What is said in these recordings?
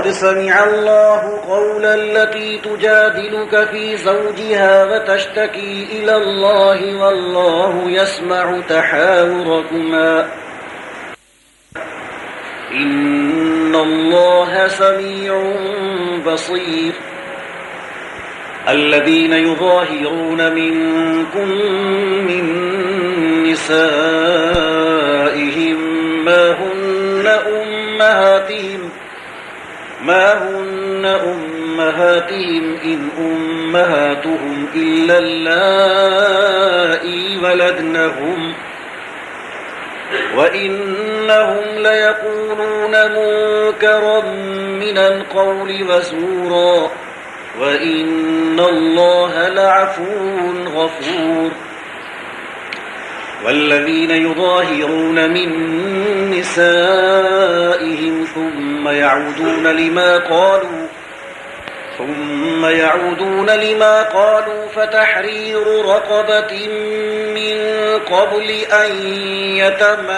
قد سمع الله قول التي تجادلك في زوجها وتشتكي إلى الله والله يسمع تحاوركما إن الله سميع بصير. الذين يظاهرون منكم من نسائهم ما هن أمهاتهم إن أمهاتهم إلا اللائي ولدنهم وإنهم ليقولون منكرا من القول وزورا وإن الله لعفو غفور. والذين يظاهرون من نسائهم ثم يعودون لما قالوا فتحرير رقبة من قبل أن يتماسا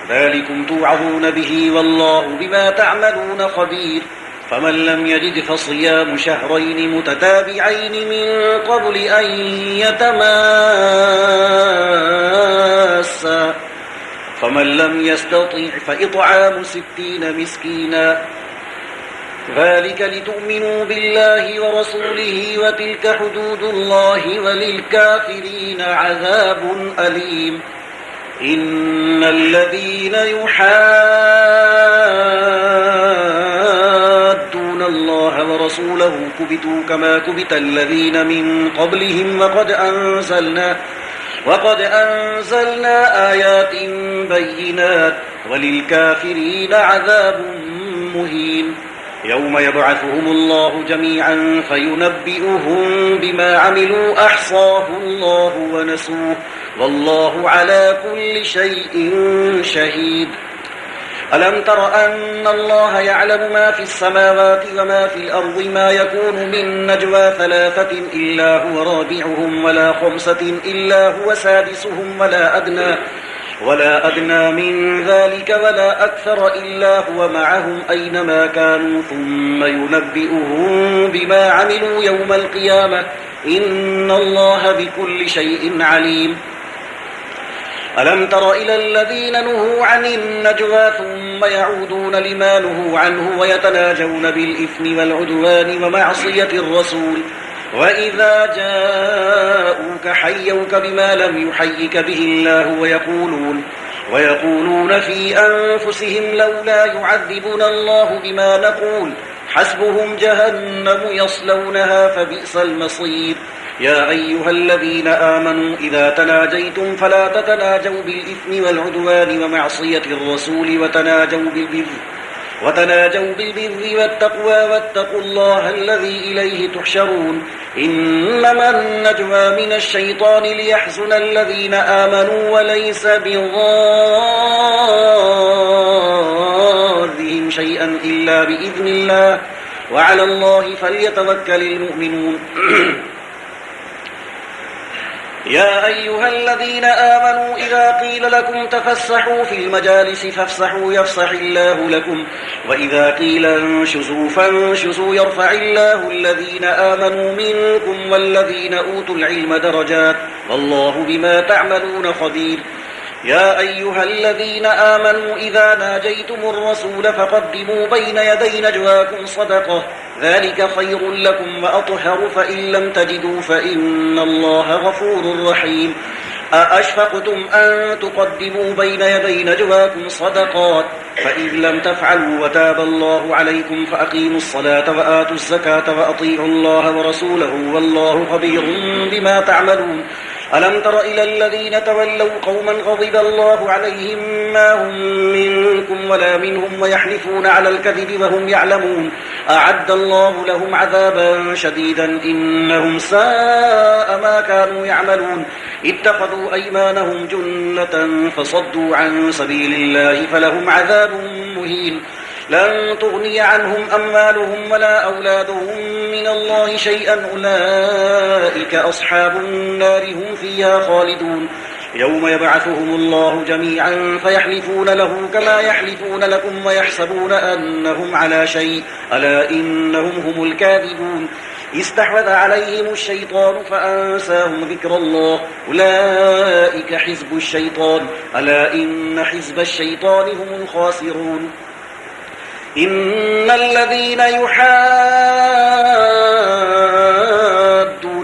ذلكم توعظون به والله بما تعملون خبير. فمن لم يجد فصيام شهرين متتابعين من قبل أن يتماسا فمن لم يستطع فإطعام 60 مسكينا ذلك لتؤمنوا بالله ورسوله وتلك حدود الله وللكافرين عذاب أليم. إن الذين يحادون الله ورسوله كبتوا كما كبت الذين من قبلهم وقد أنزلنا آيات بينات وللكافرين عذاب مهين. يوم يبعثهم الله جميعا فينبئهم بما عملوا أحصاه الله ونسوه والله على كل شيء شهيد. ألم تر أن الله يعلم ما في السماوات وما في الأرض ما يكون من نجوى 3 إلا هو رابعهم ولا 5 إلا هو سادسهم ولا أدنى من ذلك ولا أكثر إلا هو معهم أينما كانوا ثم ينبئهم بما عملوا يوم القيامة إن الله بكل شيء عليم. ألم تر إلى الذين نهوا عن النجوى ثم يعودون لما نهوا عنه ويتناجون بالإثم والعدوان ومعصية الرسول وإذا جاءوك حيوك بما لم يحيك به الله ويقولون في أنفسهم لولا يعذبنا الله بما نقول حسبهم جهنم يصلونها فبئس المصير. يا أيها الذين آمنوا إذا تناجيتم فلا تتناجوا بالإثم والعدوان ومعصية الرسول وتناجوا بالبر والتقوى واتقوا الله الذي إليه تحشرون. إنما النجوى من الشيطان ليحزن الذين آمنوا وليس بضارهم شيئا إلا بإذن الله وعلى الله فليتوكل المؤمنون. يا أيها الذين آمنوا إذا قيل لكم تفسحوا في المجالس فافسحوا يفسح الله لكم وإذا قيل انشزوا فانشزوا يرفع الله الذين آمنوا منكم والذين أوتوا العلم درجات والله بما تعملون خبير. يا أيها الذين آمنوا إذا ناجيتم الرسول فقدموا بين يدي نجواكم صدقة ذلك خير لكم وأطهر فإن لم تجدوا فإن الله غفور رحيم. أأشفقتم أن تقدموا بين يدي نجواكم صدقات فإن لم تفعلوا وتاب الله عليكم فأقيموا الصلاة وآتوا الزكاة وأطيعوا الله ورسوله والله خبير بما تعملون. ألم تر إلى الذين تولوا قوما غضب الله عليهم ما هم منكم ولا منهم ويحلفون على الكذب وهم يعلمون أعد الله لهم عذابا شديدا إنهم ساء ما كانوا يعملون. اتخذوا أيمانهم جنة فصدوا عن سبيل الله فلهم عذاب مهين. لن تغني عنهم أموالهم ولا أولادهم من الله شيئا أولئك أصحاب النار هم فيها خالدون. يوم يبعثهم الله جميعا فيحلفون له كما يحلفون لكم ويحسبون أنهم على شيء ألا إنهم هم الكاذبون استحوذ عليهم الشيطان فأنساهم ذكر الله أولئك حزب الشيطان ألا إن حزب الشيطان هم الخاسرون إن الذين يحادون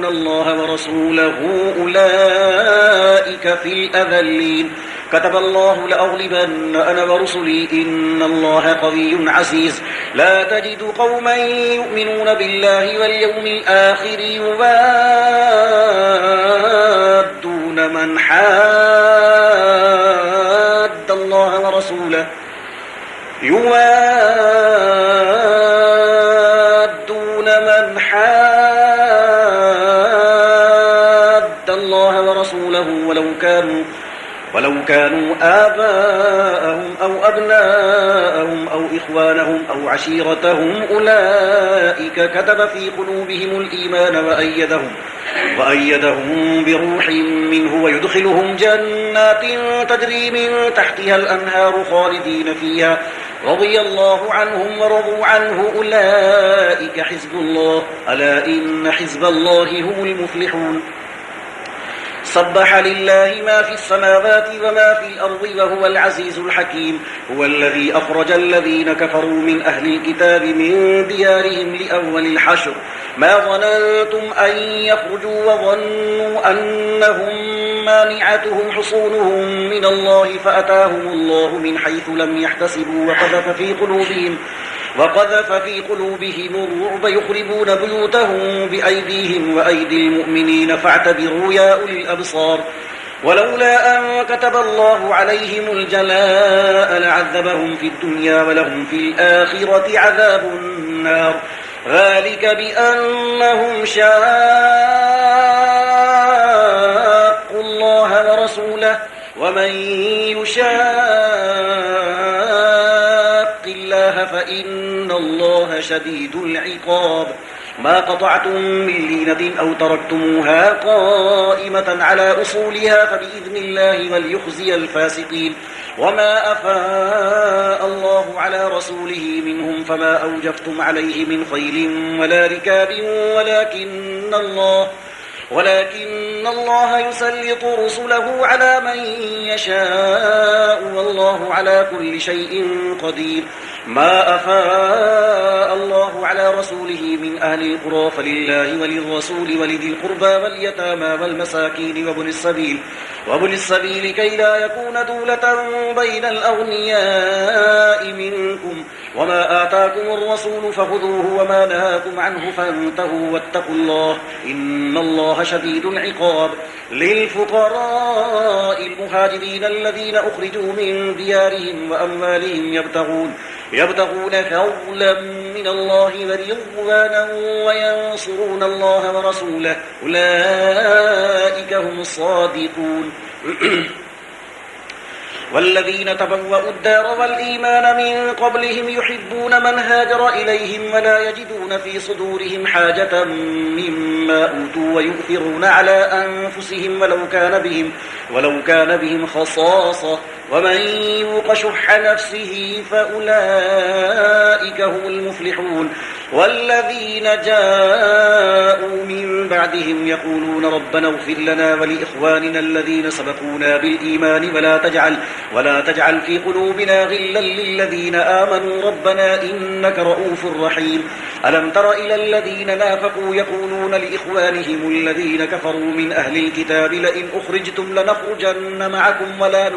الله ورسوله أولئك في الأذلين كتب الله لأغلبن أنا ورسلي إن الله قوي عزيز لا تجد قوما يؤمنون بالله واليوم الآخر يوادون من حاد الله ورسوله ولو كانوا آباءهم أو أبناءهم أو إخوانهم أو عشيرتهم أولئك كتب في قلوبهم الإيمان وأيدهم بروح منه ويدخلهم جنات تجري من تحتها الأنهار خالدين فيها رضي الله عنهم ورضوا عنه أولئك حزب الله ألا إن حزب الله هم المفلحون سبح لله ما في السماوات وما في الأرض وهو العزيز الحكيم هو الذي أخرج الذين كفروا من أهل الكتاب من ديارهم لأول الحشر ما ظننتم أن يخرجوا وظنوا أنهم مانعتهم حصونهم من الله فأتاهم الله من حيث لم يحتسبوا وقذف في قلوبهم الرعب يخربون بيوتهم بأيديهم وأيدي المؤمنين فاعتبروا يا أولي الأبصار ولولا أن كتب الله عليهم الجلاء لعذبهم في الدنيا ولهم في الآخرة عذاب النار ذلك بأنهم شاقوا الله ورسوله ومن يشاق الله فإن الله شديد العقاب ما قطعتم من لينة أو تركتموها قائمة على أصولها فبإذن الله وليخزي الفاسقين وما أفاء الله على رسوله منهم فما أوجفتم عليه من خيل ولا ركاب ولكن الله يسلط رسله على من يشاء والله على كل شيء قدير ما أفاء الله على رسوله من أهل القرى فلله وللرسول ولذي القربى واليتامى والمساكين وابن السبيل كي لا يكون دولة بين الأغنياء منكم وما آتاكم الرسول فخذوه وما نهاكم عنه فانتهوا واتقوا الله إن الله شديد العقاب للفقراء المهاجرين الذين أخرجوا من ديارهم وأموالهم يبتغون فضلا من الله ورضوانا وينصرون الله ورسوله أولئك هم الصادقون والذين تبوأوا الدار والإيمان من قبلهم يحبون من هاجر إليهم ولا يجدون في صدورهم حاجة مما أوتوا ويؤثرون على أنفسهم ولو كان بهم خصاصة ومن يوق شح نفسه فأولئك هم المفلحون والذين جاءوا من بعدهم يقولون ربنا اغفر لنا ولإخواننا الذين سبقونا بالإيمان ولا تجعل في قلوبنا غلا للذين آمنوا ربنا إنك رؤوف رحيم ألم تر إلى الذين نافقوا يقولون لإخوانهم الذين كفروا من أهل الكتاب لئن أخرجتم لنخرجن معكم ولا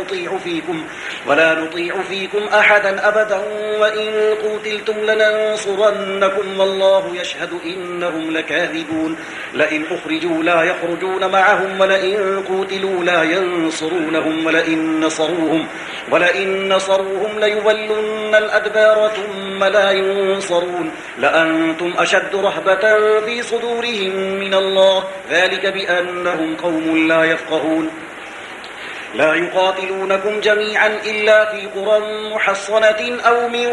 نطيع فيكم أحدا أبدا وإن قتلتم لننصرنكم والله يشهد إنهم لكاذبون لئن أخرجوا لا يخرجون معهم ولئن قتلوا لا ينصرونهم ولئن نصروهم ليولن الأدبار ثم لا ينصرون لأنتم أشد رهبة في صدورهم من الله ذلك بأنهم قوم لا يفقهون لا يقاتلونكم جميعا إلا في قرى محصنة أو من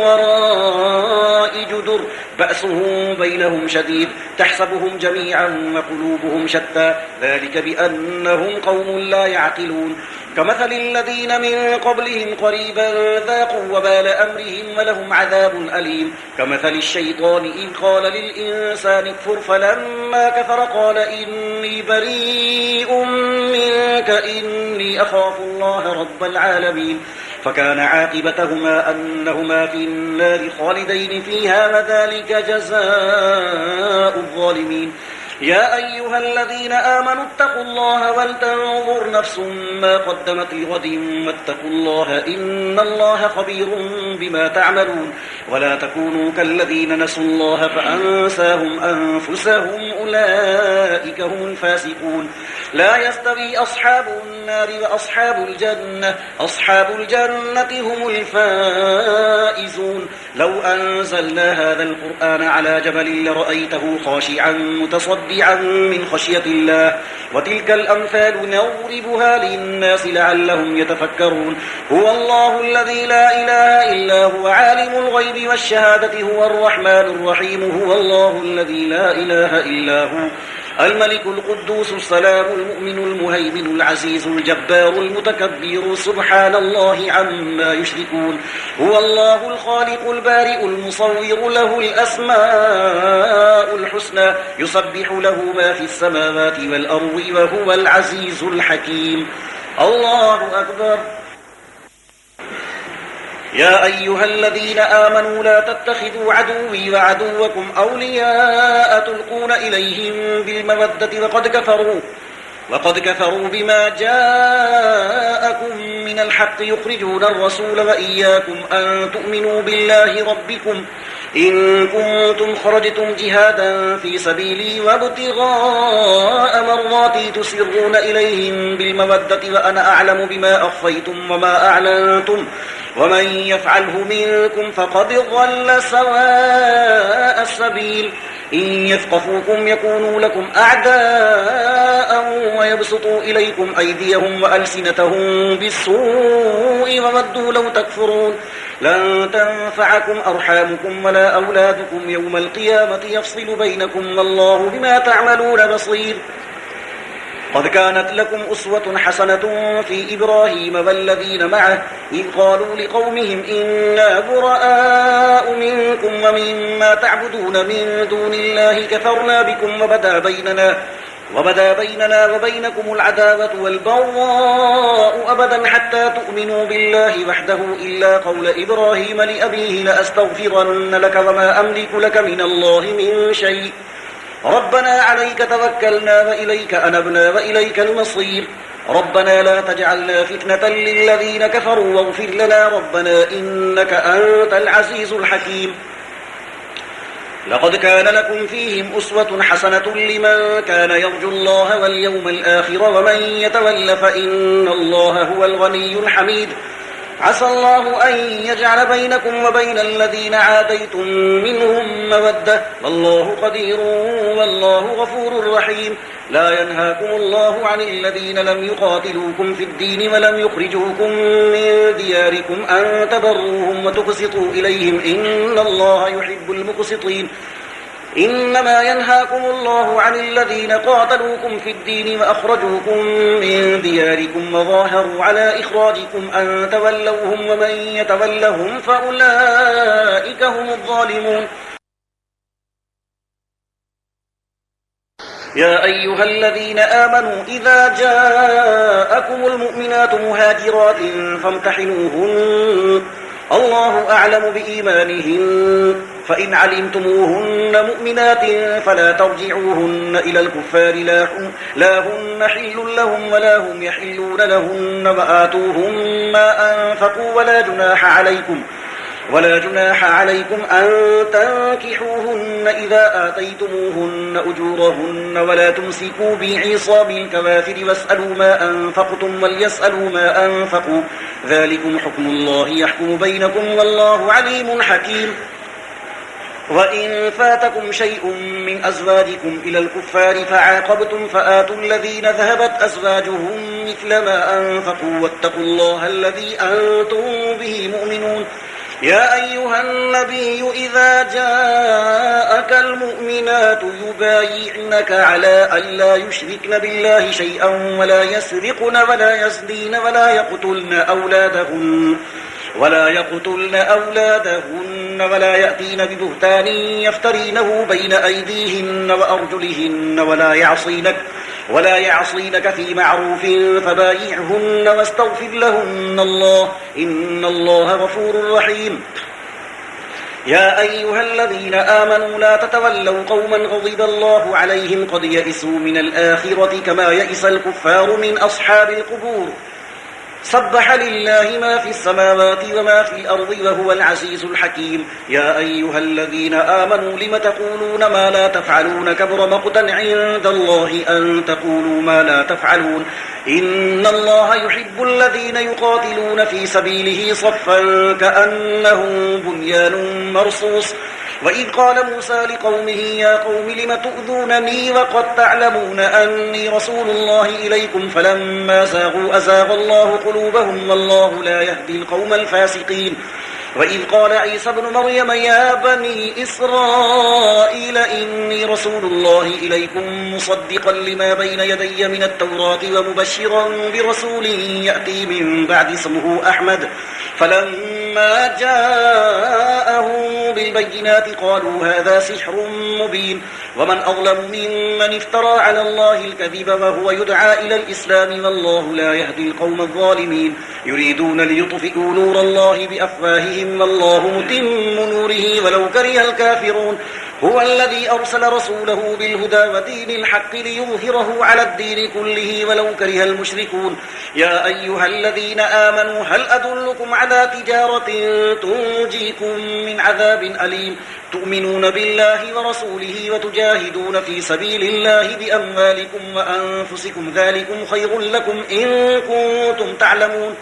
وراء جدر بأسهم بينهم شديد تحسبهم جميعا وقلوبهم شتى ذلك بأنهم قوم لا يعقلون كمثل الذين من قبلهم قريبا ذاقوا وبال أمرهم ولهم عذاب أليم كمثل الشيطان إذ قال للإنسان اكفر فلما كفر قال إني بريء منك إني أخاف الله رب العالمين فكان عاقبتهما أنهما في النار خالدين فيها وذلك جزاء الظالمين يا أيها الذين آمنوا اتقوا الله ولتنظر نفس ما قدمت لغد واتقوا الله إن الله خبير بما تعملون ولا تكونوا كالذين نسوا الله فأنساهم أنفسهم أولئك هم الفاسقون لا يستوي أصحاب النار وأصحاب الجنة أصحاب الجنة هم الفائزون لو أنزلنا هذا القرآن على جبل لرأيته خاشعا متصدعا من خشية الله وتلك الأمثال نضربها للناس لعلهم يتفكرون هو الله الذي لا إله إلا هو عالم الغيب والشهادة هو الرحمن الرحيم هو الله الذي لا إله إلا هو الملك القدوس السلام المؤمن المهيمن العزيز الجبار المتكبر سبحان الله عما يشركون هو الله الخالق البارئ المصور له الأسماء الحسنى يسبح له ما في السماوات والأرض وهو العزيز الحكيم الله أكبر يا أيها الذين آمنوا لا تتخذوا عدوي وعدوكم أولياء تلقون إليهم بالمودة وقد كفروا بما جاءكم من الحق يخرجون الرسول وإياكم أن تؤمنوا بالله ربكم إن كنتم خرجتم جهادا في سبيلي وابتغاء مرضاتي تسرون إليهم بالمودة وأنا أعلم بما أخفيتم وما أعلنتم ومن يفعله منكم فقد ضل سواء السبيل إن يثقفوكم يكونوا لكم أعداء ويبسطوا إليكم أيديهم وألسنتهم بالسوء وودوا لو تكفرون لن تنفعكم أرحامكم ولا أولادكم يوم القيامة يفصل بينكم والله بما تعملون بصير قد كانت لكم أسوة حسنة في إبراهيم والذين معه إذ قالوا لقومهم إنا براء منكم ومما تعبدون من دون الله كفرنا بكم وبدا بيننا وبينكم العداوة والبغضاء أبدا حتى تؤمنوا بالله وحده إلا قول إبراهيم لأبيه لأستغفرن لك وما أملك لك من الله من شيء ربنا عليك توكلنا وإليك أنبنا وإليك المصير ربنا لا تجعلنا فتنة للذين كفروا واغفر لنا ربنا إنك أنت العزيز الحكيم لقد كان لكم فيهم أسوة حسنة لمن كان يرجو الله واليوم الآخر ومن يتول فإن الله هو الغني الحميد عسى الله أن يجعل بينكم وبين الذين عاديتم منهم مودة والله قدير والله غفور رحيم لا ينهاكم الله عن الذين لم يقاتلوكم في الدين ولم يخرجوكم من دياركم أن تبروهم وتقسطوا إليهم إن الله يحب المقسطين إنما ينهاكم الله عن الذين قاتلوكم في الدين وأخرجوكم من دياركم وظاهروا على إخراجكم أن تولوهم ومن يتولهم فأولئك هم الظالمون يا أيها الذين آمنوا إذا جاءكم المؤمنات مهاجرات فامتحنوهن الله أعلم بإيمانهن فإن علمتموهن مؤمنات فلا ترجعوهن إلى الكفار لا هن حل لهم ولا هم يحلون لهن وآتوهم ما أنفقوا ولا جناح عليكم أن تنكحوهن إذا آتيتموهن أجورهن ولا تمسكوا بعصام الكوافر واسألوا ما أنفقتم وليسألوا ما أنفقوا ذلكم حكم الله يحكم بينكم والله عليم حكيم وإن فاتكم شيء من أزواجكم إلى الكفار فعاقبتم فآتوا الذين ذهبت أزواجهم مثل ما أنفقوا واتقوا الله الذي أنتم به مؤمنون يا أيها النبي إذا جاءك المؤمنات يبايعنك على أن لا يشركن بالله شيئا ولا يسرقن ولا يزنين ولا يقتلن أولادهن ولا يأتين ببهتان يفترينه بين أيديهن وأرجلهن ولا يعصينك في معروف فبايعهن واستغفر لهن الله إن الله غفور رحيم يا أيها الذين آمنوا لا تتولوا قوما غضب الله عليهم قد يئسوا من الآخرة كما يئس الكفار من أصحاب القبور سبح لله ما في السماوات وما في الأرض وهو العزيز الحكيم يا أيها الذين آمنوا لم تقولون ما لا تفعلون كبر مقتا عند الله أن تقولوا ما لا تفعلون إن الله يحب الذين يقاتلون في سبيله صفا كأنهم بنيان مرصوص وإذ قال موسى لقومه يا قوم لم تؤذونني وقد تعلمون أني رسول الله إليكم فلما زاغوا أزاغ الله قلوبهم والله لا يهدي القوم الفاسقين وإذ قال عيسى ابن مريم يا بني إسرائيل إني رسول الله إليكم مصدقا لما بين يدي من التوراة ومبشرا برسول يأتي من بعد اسمه أحمد فلما جاءهم بالبينات قالوا هذا سحر مبين ومن أظلم ممن افترى على الله الكذب وهو يدعى إلى الإسلام والله لا يهدي القوم الظالمين يريدون ليطفئوا نور الله بأفواههم والله متم نوره ولو كره الكافرون هو الذي أرسل رسوله بالهدى ودين الحق ليظهره على الدين كله ولو كره المشركون يا أيها الذين آمنوا هل أدلكم على تجارة تنجيكم من عذاب أليم تؤمنون بالله ورسوله وتجاهدون في سبيل الله بأموالكم وأنفسكم ذلكم خير لكم إن كنتم تعلمون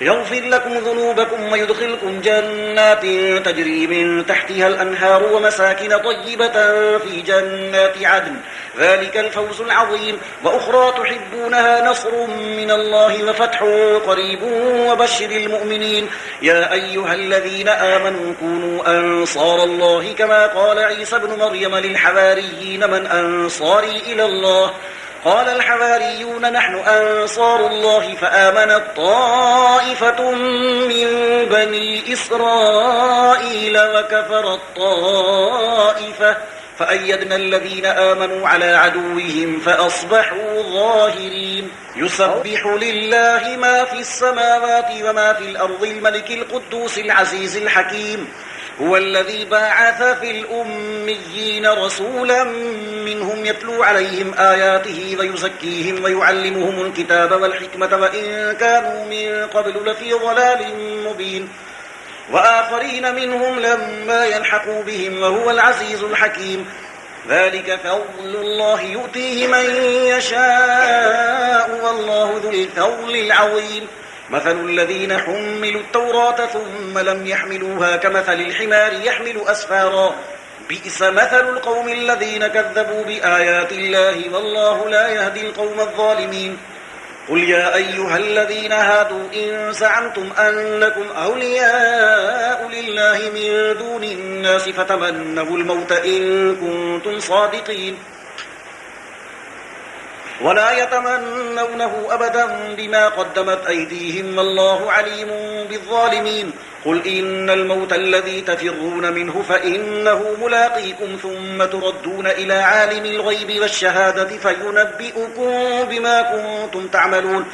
يغفر لكم ذنوبكم ويدخلكم جنات تجري من تحتها الأنهار ومساكن طيبة في جنات عدن ذلك الفوز العظيم وأخرى تحبونها نصر من الله وفتح قريب وبشر المؤمنين يا أيها الذين آمنوا كونوا أنصار الله كما قال عيسى بن مريم للحواريين من أنصاري إلى الله قال الحواريون نحن أنصار الله فآمنت طائفة من بني إسرائيل وكفرت طائفة فأيدنا الذين آمنوا على عدوهم فأصبحوا ظاهرين يسبح لله ما في السماوات وما في الأرض الملك القدوس العزيز الحكيم هو الذي بعث في الأميين رسولا منهم يتلو عليهم آياته ويزكيهم ويعلمهم الكتاب والحكمة وإن كانوا من قبل لفي ضلال مبين وآخرين منهم لما يلحقوا بهم وهو العزيز الحكيم ذلك فضل الله يؤتيه من يشاء والله ذو الفضل العظيم مثل الذين حملوا التوراة ثم لم يحملوها كمثل الحمار يحمل أسفارا بئس مثل القوم الذين كذبوا بآيات الله والله لا يهدي القوم الظالمين قل يا أيها الذين هادوا إن زعمتم أنكم أولياء لله من دون الناس فتمنوا الموت إن كنتم صادقين ولا يتمنونه أبدا بما قدمت أيديهم والله عليم بالظالمين قل إن الموت الذي تفرون منه فإنه ملاقيكم ثم تردون إلى عالم الغيب والشهادة فينبئكم بما كنتم تعملون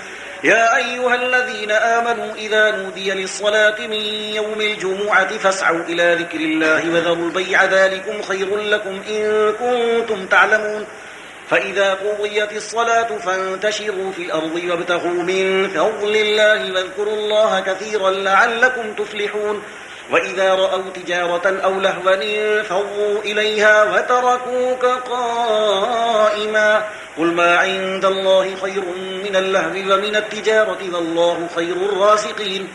يا أيها الذين آمنوا إذا نودي للصلاة من يوم الجمعة فاسعوا إلى ذكر الله وذروا البيع ذلكم خير لكم إن كنتم تعلمون فإذا قضيت الصلاة فانتشروا في الأرض وابتغوا من فضل الله واذكروا الله كثيرا لعلكم تفلحون وإذا رأوا تجارة أو لهوا انفضوا إليها وتركوك قائما قل ما عند الله خير من اللهو ومن التجارة والله خير الرازقين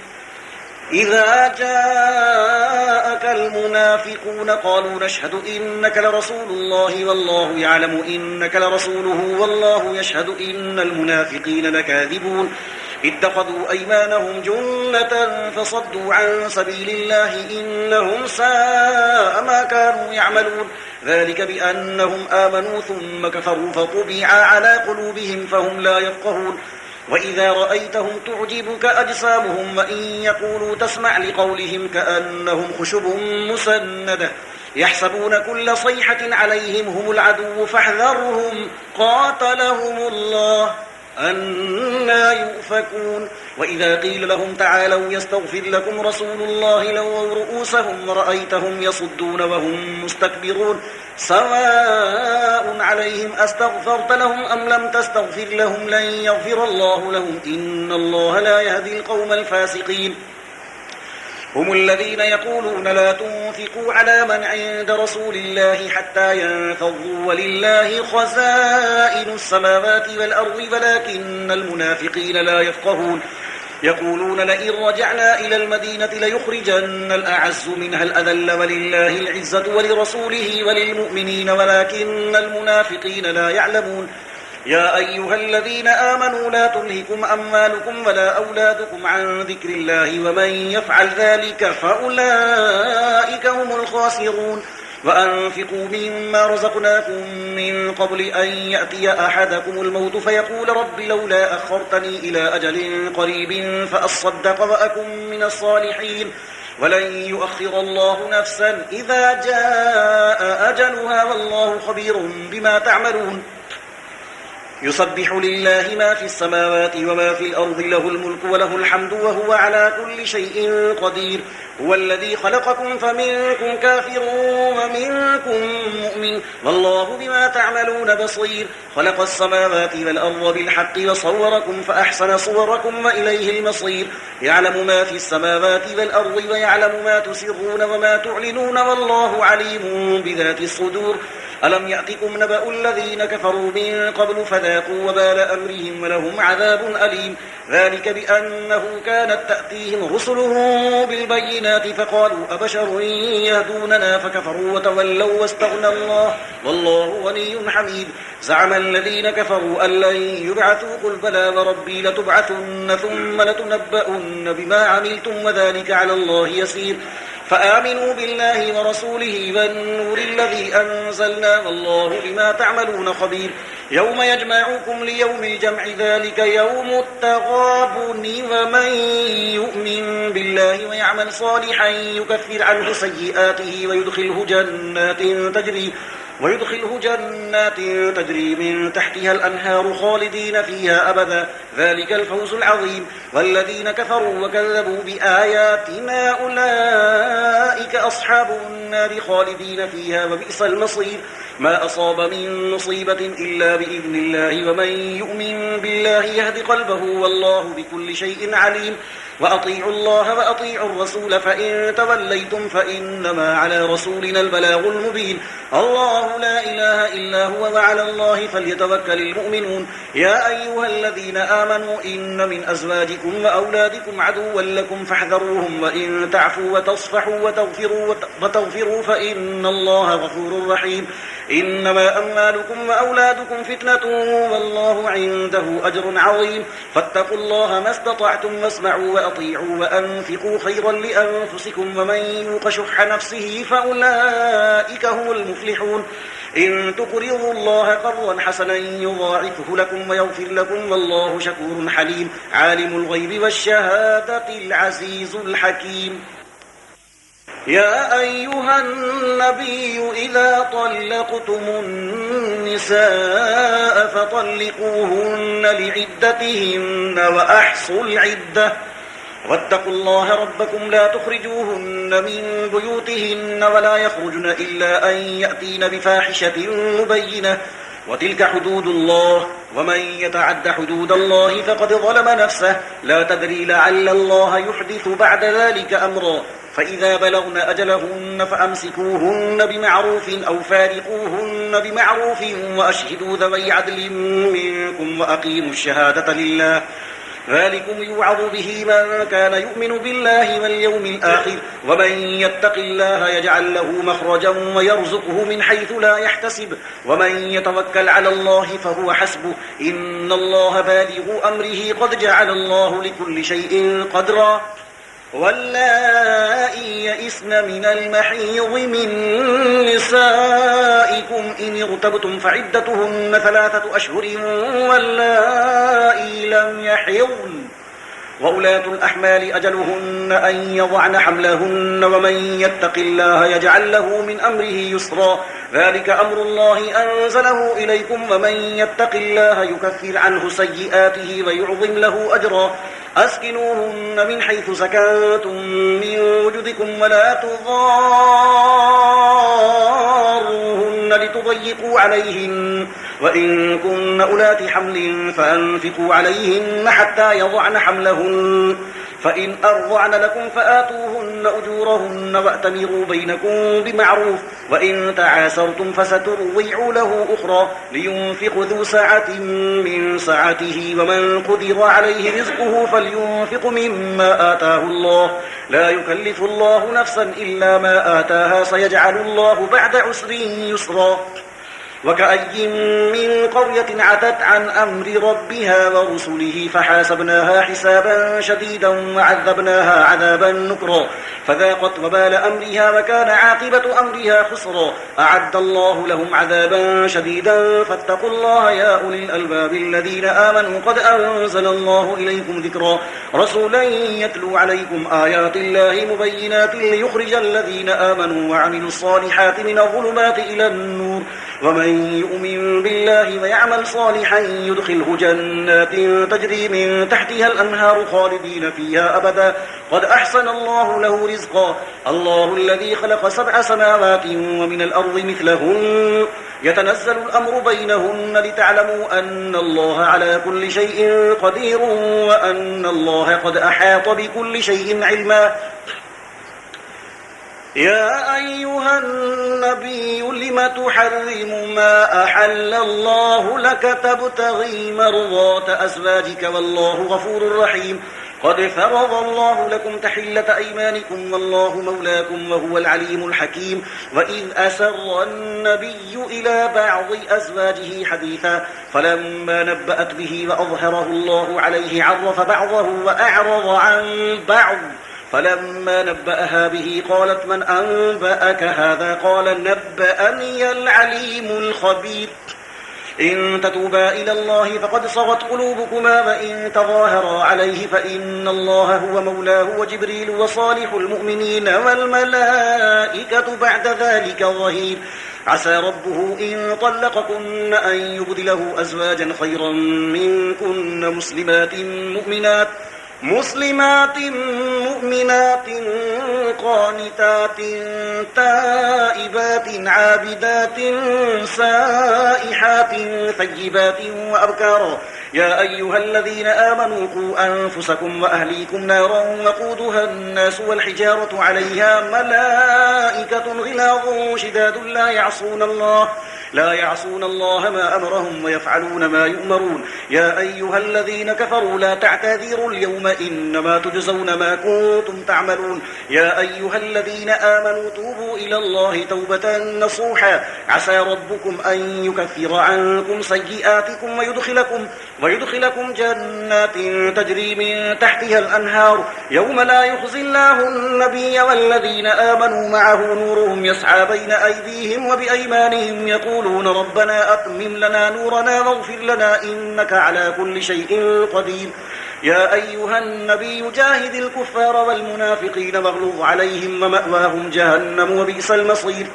إذا جاءك المنافقون قالوا نشهد إنك لرسول الله والله يعلم إنك لرسوله والله يشهد إن المنافقين لكاذبون اتخذوا أيمانهم جنة فصدوا عن سبيل الله إنهم ساء ما كانوا يعملون ذلك بأنهم آمنوا ثم كفروا فطبع على قلوبهم فهم لا يفقهون وإذا رأيتهم تعجبك أجسامهم وإن يقولوا تسمع لقولهم كأنهم خشب مسندة يحسبون كل صيحة عليهم هم العدو فاحذرهم قاتلهم الله أنى يؤفكون وإذا قيل لهم تعالوا يستغفر لكم رسول الله لووا رؤوسهم ورأيتهم يصدون وهم مستكبرون سواء عليهم أستغفرت لهم أم لم تستغفر لهم لن يغفر الله لهم إن الله لا يهدي القوم الفاسقين هم الذين يقولون لا تنفقوا على من عند رسول الله حتى ينفضوا ولله خزائن السماوات والأرض ولكن المنافقين لا يفقهون يقولون لئن رجعنا إلى المدينة ليخرجن الأعز منها الأذل ولله العزة ولرسوله وللمؤمنين ولكن المنافقين لا يعلمون يا أيها الذين آمنوا لا تلهكم أموالكم ولا أولادكم عن ذكر الله ومن يفعل ذلك فأولئك هم الخاسرون وأنفقوا مما رزقناكم من قبل أن يأتي أحدكم الموت فيقول رب لولا أخرتني إلى أجل قريب فأصدق وأكن من الصالحين ولن يؤخر الله نفسا إذا جاء أجلها والله خبير بما تعملون يسبح لله ما في السماوات وما في الأرض له الملك وله الحمد وهو على كل شيء قدير هو الذي خلقكم فمنكم كافر ومنكم مؤمن والله بما تعملون بصير خلق السماوات والأرض بالحق وصوركم فأحسن صوركم وإليه المصير يعلم ما في السماوات والأرض ويعلم ما تسرون وما تعلنون والله عليم بذات الصدور ألم يأتكم نبأ الذين كفروا من قبل فذاقوا وبال أمرهم ولهم عذاب أليم ذلك بأنه كانت تأتيهم رسلهم بالبينات فقالوا أبشر يهدوننا فكفروا وتولوا واستغنى الله والله غني حميد زعم الذين كفروا أن لن يبعثوا قل بلى وربي لتبعثن ثم لتنبؤن بما عملتم وذلك على الله يسير فآمنوا بالله ورسوله والنور الذي أنزلنا والله بما تعملون خبير يوم يجمعكم ليوم الجمع ذلك يوم التغابن ومن يؤمن بالله ويعمل صالحا يكفر عنه سيئاته ويدخله جنات تجري من تحتها الأنهار خالدين فيها أبدا ذلك الفوز العظيم والذين كفروا وكذبوا بآياتنا أولئك أصحاب النار خالدين فيها وبئس المصير ما أصاب من مصيبة إلا بإذن الله ومن يؤمن بالله يهد قلبه والله بكل شيء عليم وأطيعوا الله وأطيعوا الرسول فإن توليتم فإنما على رسولنا البلاغ المبين الله لا إله إلا هو وعلى الله فليتوكل المؤمنون يا أيها الذين آمنوا إن من أزواجكم وأولادكم عدوا لكم فاحذروهم وإن تعفوا وتصفحوا وتغفروا فإن الله غفور رحيم إنما أموالكم وأولادكم فتنة والله عنده أجر عظيم فاتقوا الله ما استطعتم واسمعوا وأطيعوا وأنفقوا خيرا لأنفسكم ومن يوق شح نفسه فأولئك هم المفلحون إن تقرضوا الله قرضا حسنا يضاعفه لكم ويغفر لكم والله شكور حليم عالم الغيب والشهادة العزيز الحكيم يا أيها النبي إذا طلقتم النساء فطلقوهن لعدتهن وأحصوا العدة واتقوا الله ربكم لا تخرجوهن من بيوتهن ولا يخرجن إلا أن يأتين بفاحشة مبينة وتلك حدود الله ومن يتعد حدود الله فقد ظلم نفسه لا تدري لعل الله يحدث بعد ذلك أمرا فإذا بلغن أجلهن فأمسكوهن بمعروف أو فارقوهن بمعروف وأشهدوا ذوي عدل منكم وأقيموا الشهادة لله ذلكم يوعظ به من كان يؤمن بالله واليوم الآخر ومن يتق الله يجعل له مخرجا ويرزقه من حيث لا يحتسب ومن يتوكل على الله فهو حسبه إن الله بالغ أمره قد جعل الله لكل شيء قدرا واللائي يئسن من المحيض من نسائكم إن ارتبتم فعدتهن 3 أشهر واللائي لم يحضن وأولاة الأحمال أجلهن أن يضعن حملهن ومن يتق الله يجعل له من أمره يسرا ذلك أمر الله أنزله إليكم ومن يتق الله يكفر عنه سيئاته ويعظم له أجرا أسكنوهن من حيث سكنتم من وجدكم ولا تضاروهن لتضيقوا عليهن وإن كن أولات حمل فأنفقوا عليهن حتى يضعن حملهن فإن أرضعن لكم فآتوهن أجورهن وأتمروا بينكم بمعروف وإن تعاسرتم فسترضع له أخرى لينفق ذو سعة من سعته ومن قدر عليه رزقه فلينفق مما آتاه الله لا يكلف الله نفسا إلا ما آتاها سيجعل الله بعد عسر يسرا وكأي من قرية عتت عن أمر ربها ورسله فحاسبناها حسابا شديدا وعذبناها عذابا نكرا فذاقت وبال أمرها وكان عاقبة أمرها خسرا أعد الله لهم عذابا شديدا فاتقوا الله يا أولي الألباب الذين آمنوا قد أنزل الله إليكم ذكرا رسولا يتلو عليكم آيات الله مبينات ليخرج الذين آمنوا وعملوا الصالحات من الظلمات إلى النور ومن يؤمن بالله ويعمل صالحا يدخله جنات تجري من تحتها الأنهار خالدين فيها أبدا قد أحسن الله له رزقا الله الذي خلق 7 سماوات ومن الأرض مثلهن يتنزل الأمر بينهن لتعلموا أن الله على كل شيء قدير وأن الله قد أحاط بكل شيء علما يا أيها النبي لم تحرم ما أحل الله لك تبتغي مرضات أزواجك والله غفور رحيم قد فرض الله لكم تحلة أيمانكم والله مولاكم وهو العليم الحكيم وإذ أسر النبي إلى بعض أزواجه حديثا فلما نبأت به وأظهره الله عليه عرف بعضه وأعرض عن بعض فلما نبأها به قالت من أنبأك هذا قال نبأني العليم الخبير إن تتوبا إلى الله فقد صغت قلوبكما وإن تظاهرا عليه فإن الله هو مولاه وجبريل وصالح المؤمنين والملائكة بعد ذلك ظهير عسى ربه إن طلقكن أن يبدله أزواجا خيرا منكن مسلمات مؤمنات قانتات تائبات عابدات سائحات ثيبات وأبكارا يا أيها الذين آمنوا قوا أنفسكم وأهليكم نارا وقودها الناس والحجارة عليها ملائكة غلاظ شداد لا يعصون الله ما أمرهم ويفعلون ما يؤمرون يا أيها الذين كفروا لا تعتذروا اليوم إنما تجزون ما كنتم تعملون يا أيها الذين آمنوا توبوا إلى الله توبة نصوحا عسى ربكم أن يكفر عنكم سيئاتكم ويدخلكم جنات تجري من تحتها الأنهار يوم لا يخزي الله النبي والذين آمنوا معه نورهم يسعى بين أيديهم وبأيمانهم يقولون ربنا أتمم لنا نورنا واغفر لنا إنك على كل شيء قدير يا أيها النبي جاهد الكفار والمنافقين واغلظ عليهم ومأواهم جهنم وبئس المصير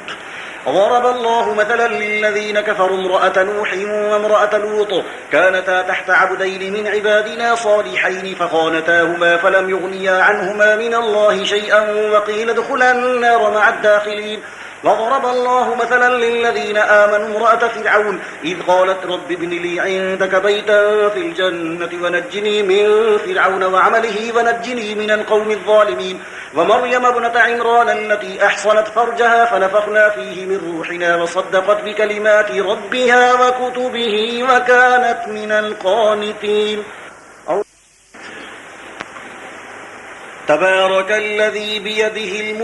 ضرب الله مثلا للذين كفروا امرأة نوح وامرأة لوط كانتا تحت عبدين من عبادنا صالحين فخانتاهما فلم يغنيا عنهما من الله شيئا وقيل ادخلا النار مع الداخلين وضرب الله مثلا للذين آمنوا امرأة فرعون إذ قالت رب ابن لي عندك بيتا في الجنة ونجني من فرعون وعمله ونجني من القوم الظالمين ومريم ابنة عمران التي أحصنت فرجها فنفخنا فيه من روحنا وصدقت بكلمات ربها وكتبه وكانت من القانتين تبارك الذي بيده الملك